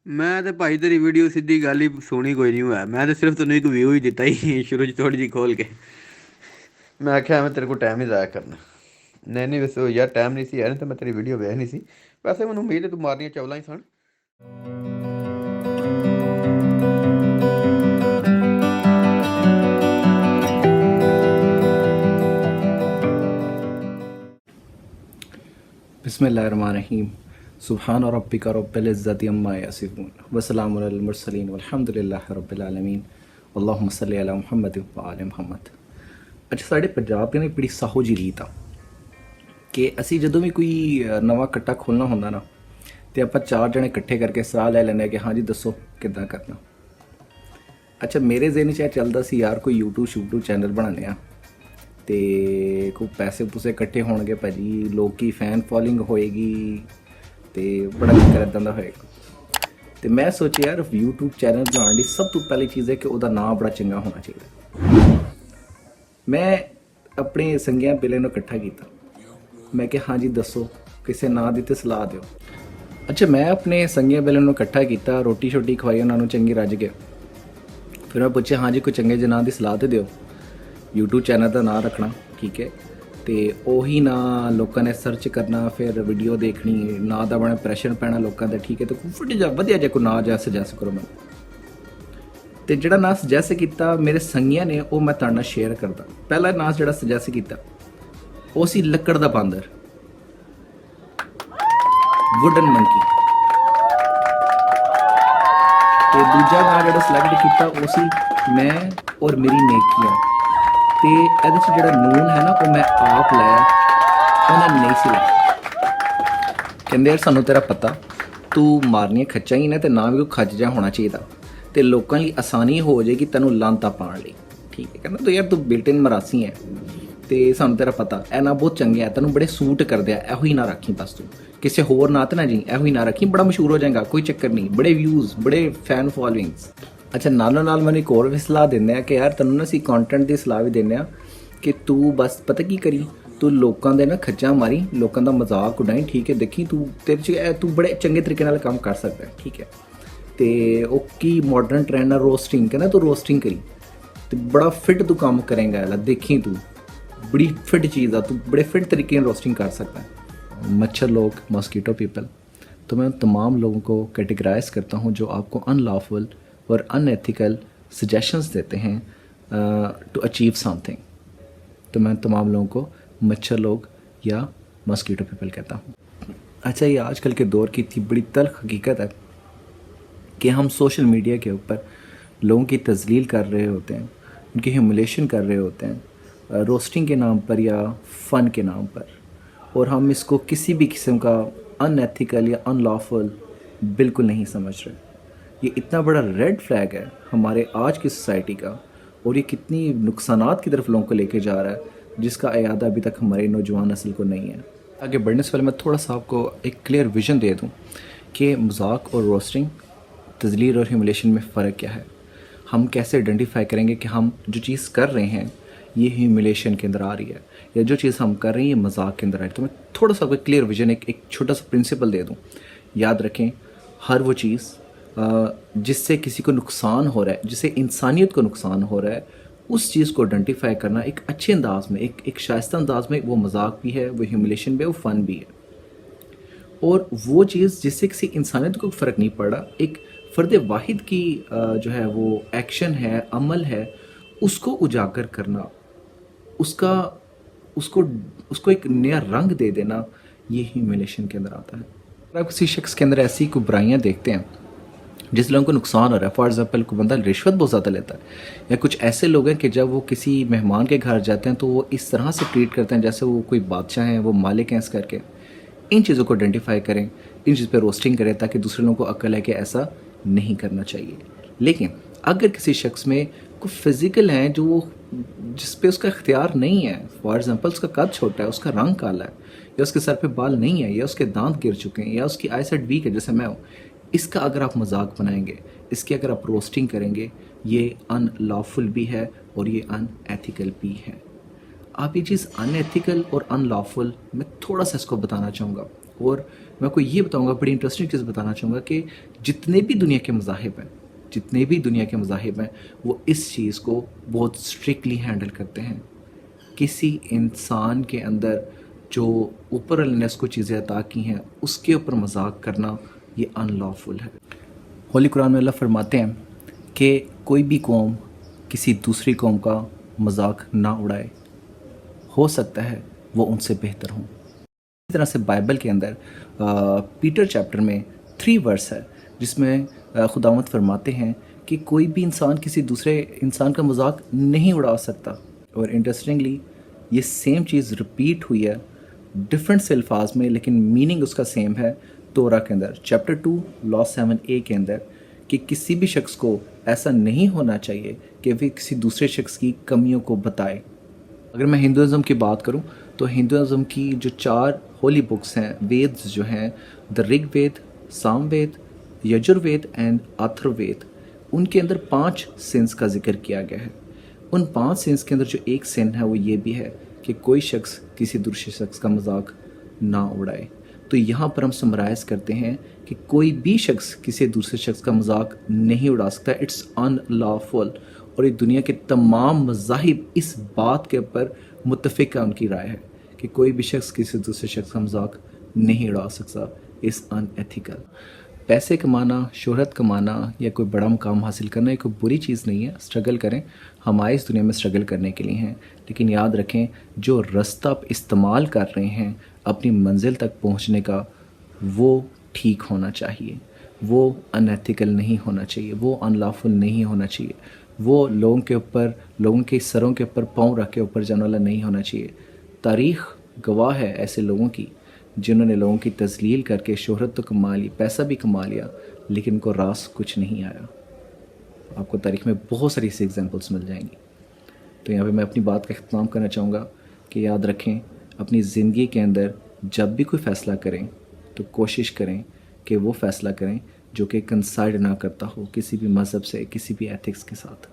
ਮੈਂ ਤੇ ਭਾਈ ਤੇਰੀ ਵੀਡੀਓ ਸਿੱਧੀ ਗੱਲ ਹੀ ਸੁਣੀ ਕੋਈ ਨਹੀਂ ਹੋਇਆ। ਮੈਂ ਤੇ ਸਿਰਫ ਤੈਨੂੰ ਇੱਕ ਵਿਊ ਹੀ ਦਿੱਤਾ ਹੀ ਸ਼ੁਰੂ 'ਚ ਥੋੜੀ ਜਿਹੀ ਖੋਲ ਕੇ। ਮੈਂ ਆਖਿਆ ਮੈਂ ਤੇਰੇ ਕੋਲ ਟਾਈਮ ਹੀ ਜ਼ਾਇਆ ਕਰਨਾ। ਨਹੀਂ ਨਹੀਂ, ਵੈਸੇ ਯਾਰ ਟਾਈਮ ਨਹੀਂ ਸੀ ਯਾਰ, ਨਹੀਂ ਤਾਂ ਮੈਂ ਤੇਰੀ ਵੀਡੀਓ ਵੇਖ ਨਹੀਂ ਸੀ। ਵੈਸੇ ਮੈਨੂੰ ਉਮੀਦ ਹੈ ਤੂੰ ਮਾਰਨੀਆਂ ਚੌਲਾਂ ਹੀ ਸਨ। बिस्मिल्लाहिर्रहमानिर्रहीम। सुब्हान रब्बिका रब्बिल इज़्ज़ति अम्मा यसिफून वस्सलामु अलल मुरसलीन वल्हम्दुलिल्लाहि रब्बिल आलमीन अल्लाहुम्मा सल्लि अला मुहम्मद व आले मुहम्मद। अच्छा, ਸਾਡੇ ਪੰਜਾਬ ਦੀ ਨਾ ਬੜੀ ਸਾਹੋ ਜੀ ਰੀਤ ਆ ਕਿ ਅਸੀਂ ਜਦੋਂ ਵੀ ਕੋਈ ਨਵਾਂ ਕੱਟਾ ਖੋਲ੍ਹਣਾ ਹੁੰਦਾ ਨਾ ਤੇ ਆਪਾਂ 4 ਜਣੇ ਇਕੱਠੇ ਕਰਕੇ ਸਲਾਹ ਲੈ ਲੈਂਦੇ ਆ ਕਿ ਹਾਂਜੀ ਦੱਸੋ ਕਿੱਦਾਂ ਕਰਨਾ। ਅੱਛਾ, ਮੇਰੇ ਜ਼ਿਹਨ 'ਚ ਇਹ ਚੱਲਦਾ ਸੀ ਯਾਰ ਕੋਈ YouTube ਚੈਨਲ ਬਣਾਉਂਦੇ ਆ ਤੇ ਕੋਈ ਪੈਸੇ ਪੂਸੇ ਇਕੱਠੇ ਹੋਣਗੇ ਭਾਜੀ, ਲੋਕੀ ਫੈਨ ਫੋਲੋਇੰਗ ਹੋਏਗੀ ਤੇ ਬੜਾ ਚੱਕਰ ਇੱਦਾਂ ਦਾ ਹੋਏਗਾ। ਤੇ ਮੈਂ ਸੋਚਿਆ ਯਾਰ YouTube ਚੈਨਲ ਬਣਾਉਣ ਦੀ ਸਭ ਤੋਂ ਪਹਿਲੀ ਚੀਜ਼ ਹੈ ਕਿ ਉਹਦਾ ਨਾਮ ਬੜਾ ਚੰਗਾ ਹੋਣਾ ਚਾਹੀਦਾ। ਮੈਂ ਆਪਣੇ ਸੰਗੀਆਂ ਬਿਲੇ ਨੂੰ ਇਕੱਠਾ ਕੀਤਾ। ਮੈਂ ਕਿਹਾ ਹਾਂਜੀ ਦੱਸੋ ਕਿਸੇ ਨਾਂ ਦੀ ਤੇ ਸਲਾਹ ਦਿਓ। ਅੱਛਾ, ਮੈਂ ਆਪਣੇ ਸੰਗੀਆਂ ਬਿਲੇ ਨੂੰ ਇਕੱਠਾ ਕੀਤਾ, ਰੋਟੀ ਛੋਟੀ ਖਵਾਈ ਉਹਨਾਂ ਨੂੰ ਚੰਗੀ ਰੱਜ ਕੇ। ਫਿਰ ਮੈਂ ਪੁੱਛਿਆ ਹਾਂਜੀ ਕੋਈ ਚੰਗੇ ਜਿਹੇ ਨਾਂ ਦੀ ਸਲਾਹ ਤੇ ਦਿਓ। YouTube ਚੈਨਲ ਦਾ ਨਾਂ ਰੱਖਣਾ, ਠੀਕ ਹੈ, ਤੇ ਉਹੀ ਨਾਂ ਲੋਕਾਂ ਨੇ ਸਰਚ ਕਰਨਾ, ਫਿਰ ਵੀਡੀਓ ਦੇਖਣੀ, ਨਾਂ ਦਾ ਬੜਾ ਪ੍ਰੈਸ਼ਰ ਪੈਣਾ ਲੋਕਾਂ ਦਾ, ਠੀਕ ਹੈ, ਤੇ ਫੁੱਟ ਜਾ ਵਧੀਆ ਜਿਹਾ ਕੋਈ ਨਾਂ ਜਾਂ ਸੁਜੈਸਟ ਕਰੋ ਮੈਨੂੰ। ਤੇ ਜਿਹੜਾ ਨਾਂ ਸੁਜੈਸਟ ਕੀਤਾ ਮੇਰੇ ਸੰਗੀਆਂ ਨੇ ਉਹ ਮੈਂ ਤੁਹਾਡੇ ਨਾਲ ਸ਼ੇਅਰ ਕਰਦਾ। ਪਹਿਲਾ ਨਾਂ ਜਿਹੜਾ ਸੁਜੈਸਟ ਕੀਤਾ ਉਹ ਸੀ ਲੱਕੜ ਦਾ ਬਾਂਦਰ, ਵੁਡਨ ਮੰਕੀ। ਤੇ ਦੂਜਾ ਨਾਂ ਜਿਹੜਾ ਸਿਲੈਕਟ ਕੀਤਾ ਉਹ ਸੀ ਮੈਂ ਔਰ ਮੇਰੀ ਨੇਕੀਆਂ। ਤੇ ਇਹਦੇ 'ਚ ਜਿਹੜਾ ਨੂਨ ਹੈ ਨਾ ਉਹ ਮੈਂ ਆਪ ਲਾਇਆ, ਉਹਨਾਂ ਨੇ ਨਹੀਂ ਸੀ ਲਾਇਆ। ਕਹਿੰਦੇ ਯਾਰ ਸਾਨੂੰ ਤੇਰਾ ਪਤਾ ਤੂੰ ਮਾਰਨੀਆਂ ਖੱਚਾਂ ਹੀ ਨਾ, ਤੇ ਨਾ ਵੀ ਕੋਈ ਖੱਚ ਜਾ ਹੋਣਾ ਚਾਹੀਦਾ ਤੇ ਲੋਕਾਂ ਲਈ ਆਸਾਨੀ ਹੋ ਜਾਏਗੀ ਤੈਨੂੰ ਲਾਂਤਾ ਪਾਉਣ ਲਈ, ਠੀਕ ਹੈ। ਕਹਿੰਦਾ ਤੂੰ ਯਾਰ ਤੂੰ ਬਿਲਟਿਨ ਮਰਾਸੀ ਹੈ ਤੇ ਸਾਨੂੰ ਤੇਰਾ ਪਤਾ ਇਹ ਨਾ ਬਹੁਤ ਚੰਗੇ ਆ, ਤੈਨੂੰ ਬੜੇ ਸੂਟ ਕਰਦੇ ਆ, ਇਹੋ ਹੀ ਨਾ ਰੱਖੀ ਬਸ, ਤੂੰ ਕਿਸੇ ਹੋਰ ਨਾਂ ਤੇ ਨਾ ਜੀ, ਇਹੋ ਹੀ ਨਾ ਰੱਖੀ, ਬੜਾ ਮਸ਼ਹੂਰ ਹੋ ਜਾਏਗਾ, ਕੋਈ ਚੱਕਰ ਨਹੀਂ, ਬੜੇ ਵਿਊਜ਼, ਬੜੇ ਫੈਨ ਫੋਲੋਇੰਗਸ। ਅੱਛਾ, ਨਾਲੋਂ ਨਾਲ ਮੈਨੂੰ ਇੱਕ ਹੋਰ ਵੀ ਸਲਾਹ ਦਿੰਦੇ ਆ ਕਿ ਯਾਰ ਤੈਨੂੰ ਨਾ ਅਸੀਂ ਕੰਟੈਂਟ ਦੀ ਸਲਾਹ ਵੀ ਦਿੰਦੇ ਆ ਕਿ ਤੂੰ ਬਸ ਪਤਾ ਕੀ ਕਰੀ, ਤੂੰ ਲੋਕਾਂ ਦੇ ਨਾ ਖੱਚਾਂ ਮਾਰੀ, ਲੋਕਾਂ ਦਾ ਮਜ਼ਾਕ ਉਡਾਈ, ਠੀਕ ਹੈ, ਦੇਖੀ ਤੂੰ ਤੇਰੇ 'ਚ ਤੂੰ ਬੜੇ ਚੰਗੇ ਤਰੀਕੇ ਨਾਲ ਕੰਮ ਕਰ ਸਕਦਾ, ਠੀਕ ਹੈ। ਤੇ ਉਹ ਕੀ ਮਾਡਰਨ ਟ੍ਰੈਂਡ ਨਾਲ ਰੋਸਟਿੰਗ ਕਹਿੰਦਾ ਤੂੰ ਰੋਸਟਿੰਗ ਕਰੀ ਤੇ ਬੜਾ ਫਿੱਟ ਤੂੰ ਕੰਮ ਕਰੇਗਾ, ਯਾਰ ਦੇਖੀ ਤੂੰ बड़ी फिट चीज़ है, तू बड़े फिट तरीके से रोस्टिंग कर सकता है। मच्छर लोग, मॉस्किटो पीपल, तो मैं उन तमाम लोगों को कैटेगराइज करता हूँ जो आपको अनलॉफुल और अनएथिकल सजेशंस देते हैं टू अचीव समथिंग। तो मैं तमाम लोगों को मच्छर लोग या मॉस्किटो पीपल कहता हूँ। अच्छा, ये आजकल के दौर की इतनी बड़ी तल्ख हकीकत है कि हम सोशल मीडिया के ऊपर लोगों की तजलील कर रहे होते हैं, उनकी ह्यूमिलेशन कर रहे होते हैं रोस्टिंग के नाम पर या फ़न के नाम पर, और हम इसको किसी भी किस्म का अनएथिकल या अनलॉफुल बिल्कुल नहीं समझ रहे। ये इतना बड़ा रेड फ्लैग है हमारे आज की सोसाइटी का, और ये कितनी नुकसानात की तरफ लोगों को लेके जा रहा है जिसका अयादा अभी तक हमारे नौजवान नस्ल को नहीं है। आगे बढ़ने से पहले मैं थोड़ा सा आपको एक क्लियर विजन दे दूँ कि मजाक और रोस्टिंग, तजलील और ह्यूमिलेशन में फ़र्क क्या है, हम कैसे आइडेंटिफाई करेंगे कि हम जो चीज़ कर रहे हैं ये ह्यूमिलेशन के अंदर आ रही है या जो चीज़ हम कर रहे हैं ये मजाक के अंदर आ रही है। तो मैं थोड़ा सा कोई क्लियर विजन, एक छोटा सा प्रिंसिपल दे दूँ। याद रखें, हर वो चीज़ जिससे किसी को नुकसान हो रहा है, जिससे इंसानियत को नुकसान हो रहा है, उस चीज़ को आइडेंटिफाई करना एक अच्छे अंदाज में, एक शाइस्ता अंदाज में, वो मजाक भी है, वो ह्यूमिलेशन भी है, वो फ़न भी है। और वो चीज़ जिससे किसी इंसानियत को फ़र्क नहीं पड़ रहा, एक फ़र्द वाहिद की जो है वो एक्शन है, अमल है, उसको उजागर करना, उसका उसको एक नया रंग दे देना, ये ह्यूमिलेशन के अंदर आता है। अगर आप किसी शख्स के अंदर ऐसी कोई बुराइयाँ देखते हैं जिस लोगों को नुकसान हो रहा है, फॉर एग्जांपल कोई बंदा रिश्वत बहुत ज़्यादा लेता है, या कुछ ऐसे लोग हैं कि जब वो किसी मेहमान के घर जाते हैं तो वो इस तरह से ट्रीट करते हैं जैसे वो कोई बादशाह हैं, वो मालिक हैं इस करके। इन चीज़ों को आइडेंटिफाई करें, इन चीज़ पर रोस्टिंग करें ताकि दूसरे लोगों को अक्ल है कि ऐसा नहीं करना चाहिए। लेकिन अगर किसी शख्स में कोई फिज़िकल है जो जिस पे उसका इख्तियार नहीं है, फॉर एग्जांपल उसका कद छोटा है, उसका रंग काला है, या उसके सर पे बाल नहीं है, या उसके दांत गिर चुके हैं, या उसकी आईसाइट वीक है जैसे मैं हूँ, इसका अगर आप मजाक बनाएंगे, इसकी अगर आप रोस्टिंग करेंगे, ये अनलॉफुल भी है और ये अनएथिकल भी है। आप ये चीज़ अनएथिकल और अनलॉफुल, मैं थोड़ा सा इसको बताना चाहूँगा, और मैं आपको ये बताऊँगा, बड़ी इंटरेस्टिंग चीज़ बताना चाहूँगा कि जितने भी दुनिया के मज़ाहिब हैं, जितने भी दुनिया के मज़ाहिब हैं, वो इस चीज़ को बहुत स्ट्रिक्टली हैंडल करते हैं। किसी इंसान के अंदर जो ऊपर वाले ने उसको चीज़ें अता की हैं, उसके ऊपर मजाक करना ये अनलॉफुल है। होली कुरान में अल्लाह फरमाते हैं कि कोई भी कौम किसी दूसरी कौम का मजाक ना उड़ाए, हो सकता है वो उनसे बेहतर हों। इस तरह से बाइबल के अंदर पीटर चैप्टर में 3 वर्स है जिसमें खुदावंद फरमाते हैं कि कोई भी इंसान किसी दूसरे इंसान का मजाक नहीं उड़ा सकता। और इंटरेस्टिंगली ये सेम चीज़ रिपीट हुई है डिफरेंट से अल्फाज में, लेकिन मीनिंग उसका सेम है तोरा के अंदर चैप्टर 2 लॉ 7a के अंदर, कि किसी भी शख्स को ऐसा नहीं होना चाहिए कि वे किसी दूसरे शख्स की कमियों को बताए। अगर मैं हिंदुज़म की बात करूं तो हिंदुज़म की जो 4 होली बुक्स हैं, वेद्स जो हैं, द ऋग्वेद, सामवेद, यजुर्वेद एंड अथर्ववेद, उनके अंदर 5 सिंस का जिक्र किया गया है। उन 5 सिंस के अंदर जो एक सिन है वो ये भी है कि कोई शख्स किसी दूसरे शख्स का मजाक ना उड़ाए। तो यहाँ पर हम समराइज़ करते हैं कि कोई भी शख्स किसी दूसरे शख्स का मजाक नहीं उड़ा सकता, इट्स अनलॉफुल। और ये दुनिया के तमाम मज़ाहिब इस बात के ऊपर मुत्तफ़िक है, उनकी राय है कि कोई भी शख्स किसी दूसरे शख्स का मजाक नहीं उड़ा सकता, इस अनएथिकल। पैसे कमाना, शोहरत कमाना या कोई बड़ा मुकाम हासिल करना ये कोई बुरी चीज़ नहीं है, स्ट्रगल करें, हम आए इस दुनिया में स्ट्रगल करने के लिए हैं। लेकिन याद रखें जो रास्ता आप इस्तेमाल कर रहे हैं अपनी मंजिल तक पहुंचने का, वो ठीक होना चाहिए, वो अनएथिकल नहीं होना चाहिए, वो अनलॉफुल नहीं होना चाहिए, वो लोगों के ऊपर, लोगों के सरों के ऊपर पाँव रख के ऊपर जाने वाला नहीं होना चाहिए। तारीख़ गवाह है ऐसे लोगों की जिन्होंने लोगों की तज़लील करके शोहरत तो कमा ली, पैसा भी कमा लिया, लेकिन उनको रास कुछ नहीं आया। आपको तारीख़ में बहुत सारी ऐसी एग्जांपल्स मिल जाएंगी। तो यहाँ पे मैं अपनी बात का इख्तिताम करना चाहूँगा कि याद रखें अपनी ज़िंदगी के अंदर जब भी कोई फ़ैसला करें तो कोशिश करें कि वो फ़ैसला करें जो कि कंसाइड ना करता हो किसी भी मज़हब से, किसी भी एथिक्स के साथ।